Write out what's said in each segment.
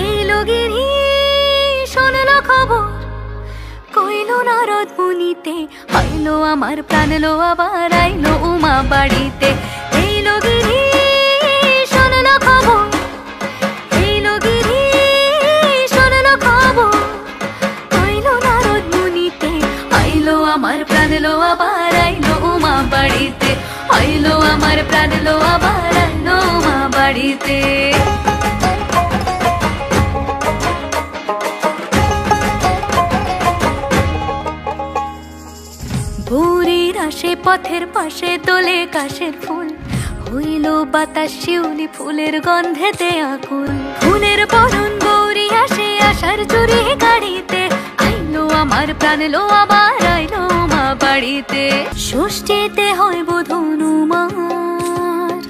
এলো গিরি শুনলো খবর, কইলো নারদ মুনিতে, আইলো আমার প্রাণ লো আবার আইলো উমা বাড়িতে। এলো গিরি শুনলো খবর, এলো গিরি শুনলো খবর, কইলো নারদ মুনিতে, আইলো আমার প্রাণ লো আবার আইলো উমা বাড়িতে, আইলো আমার প্রাণ লো আবার আইলো উমা বাড়িতে। ভোরের আসে পথের পাশে তোলে কাশের ফুল, হইল বাতাস শিউলি ফুলের গন্ধেতে আকুল। ফুলের বরণ গৌরী আসে আশার চুরি গাড়িতে, আইলো আমার প্রাণ লো আবার আইলো মা বাড়িতে। ষষ্ঠীতে হয় বোধন উমার,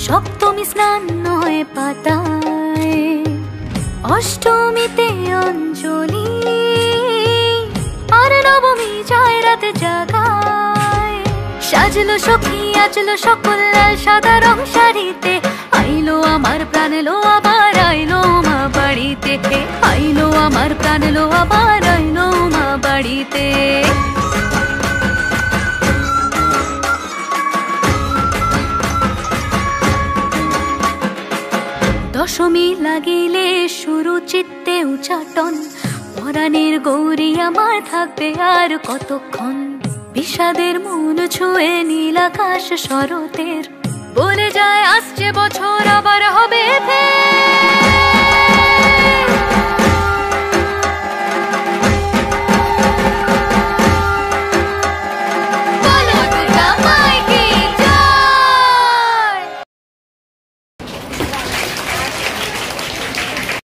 সপ্তমী স্নান হয় পাতায়, অষ্টমীতে অঞ্জলি, আর নবমী যায় রাতে জাগায়। সাজলো সখী আজলো সকল লাল সাদা রং শাড়িতে, আইলো আমার প্রাণ লো আবার আইলো মা বাড়িতে, আইলো আমার প্রাণ লো আবার আইলো মা বাড়িতে। দশমী লাগিলে শুরু চিত্তে উচাটন, পরাণের গৌরী আমার থাকবে আর কতক্ষণ। বিষাদের মন ছুঁয়ে নীল আকাশ শরতের, বলে যায় আসছে বছর আবার হবে ফের।